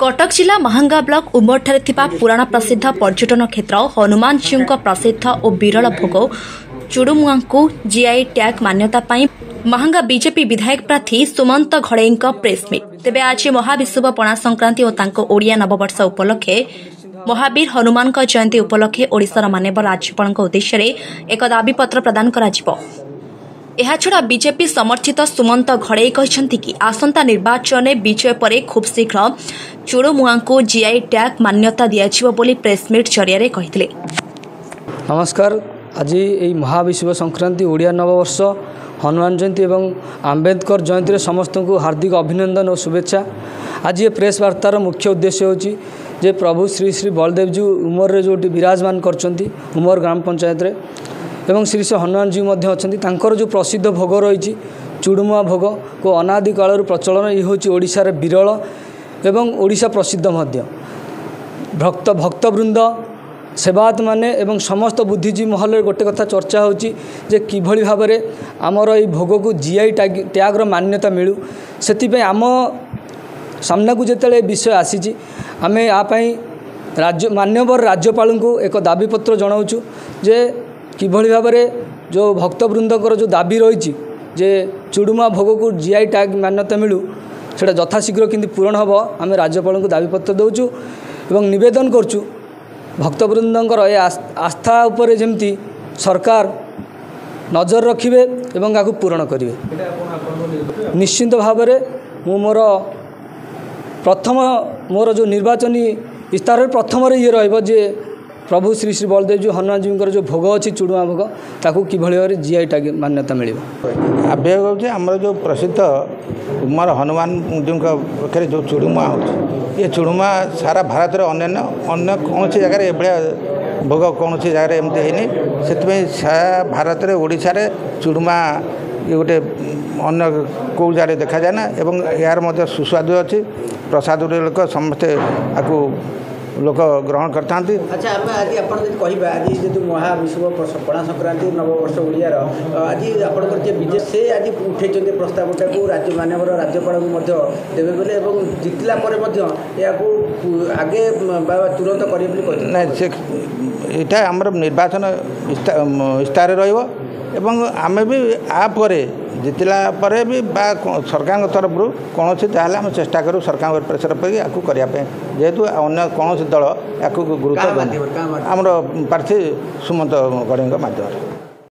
कटक जिला महांगा ब्लॉक उमरठारे थिबा पुराण प्रसिद्ध पर्यटन क्षेत्र हनुमान जी प्रसिद्ध और विरल भोग चुड़ुमुआ को जीआई टैग मान्यता पाई महांगा बीजेपी विधायक प्रार्थी सुमंत घड़ई प्रेस मीट तेबे आज महाविषुव पणा संक्रांति और तांको ओडिया नववर्ष उपलक्षे महावीर हनुमान जयंती उपलक्षे ओडिशार माननीय राज्यपाल उद्देश्य एक दाबीपत्र प्रदान करा छड़ा बीजेपी समर्थित सुमंत घड़ई कहते कि आसंता निर्वाचन में विजय पर खूब शीघ्र चुड़ुमुआ को जीआई टैग मान्यता दिया बोली प्रेसमिट जरिया कहते। नमस्कार। आज ये महाविषुव संक्रांति ओडिया नववर्ष हनुमान जयंती एवं आम्बेडकर जयंती समस्त को हार्दिक अभिनंदन और शुभेच्छा। आज ये प्रेस वार्तार मुख्य उद्देश्य होची जे प्रभु श्री श्री बलदेव जी उमर रे जो विराजमान करचंती उमर ग्राम पंचायत रे एवं श्री श्री हनुमान जी मध्य अच्छी तांकर जो प्रसिद्ध भोग रही चुड़ुमुआ भोग को अनादि काल प्रचलन ये हूँ ओडिशार विरल एवं ओडिशा प्रसिद्ध मध्य भक्तवृंद सेवायत माने एवं समस्त बुद्धिजीवी महल गोटे कथा चर्चा होची जे किभली भाव में आमर ये भोग को जीआई टैग्र मान्यता मिलू से आम सामना को जिते विषय आसी आम यापाई राज्य माननीय राज्यपाल को एक दाबीपत्र जनाऊँ जे किभली भाव में जो भक्तवृंदर जो दाबी रही जे चुड़ुमुआ भोग को जीआई टैग मान्यता मिलू से यथाशीघ्र कि पूरण हम आम राज्यपाल को दाबीपत्र देचु एवं निवेदन करचु भक्तवृंदर ये आस्था उपर जमती सरकार नजर रखिए एवं या पूरण करेंगे। निश्चिंत भाव में मु मोर प्रथम मोर जो निर्वाचनी इस्तार प्रथम ये रे प्रभु श्री श्री बलदेव जी हनुमान जी जो भोग अच्छी चुड़ुआ भोग ताकू किभली भाव में जीआई टैग मान्यता मिल आवेग हो आमर जो प्रसिद्ध उमर हनुमान जी पाखे जो चुड़ुमुआ हो ये चुड़ुमुआ सारा भारत अन्य कौन सी जगह ये भोग कौन सी जगह एमती है सारा भारत में ओडिशा रे चुड़ुमुआ ये गोटे अन्य कौ जगह देखा जाए ना एवं यार मध्य सुस्वादु अच्छी प्रसाद लोक समस्ते आपको लोक ग्रहण करता। अच्छा आम आज आप कह आज जो महाविषुव पणा संक्रांति नववर्ष ओडियार आज आपंकर विजय से आज उठे प्रस्तावटा को राज्य माननीय राज्यपाल देवे बोले जितला आगे तुरंत करेंगे ना यहाँ आम निर्वाचन इस्तार रही आम भी आपर जितला पर भी सरकार तरफ कौन जहाँ आम चेष्टा करूँ सरकार प्रेसर पकड़ करने जेहेतु अन्य कौन दल या गुरुत्व आमर प्रार्थी सुमंत घड़ई माध्यम।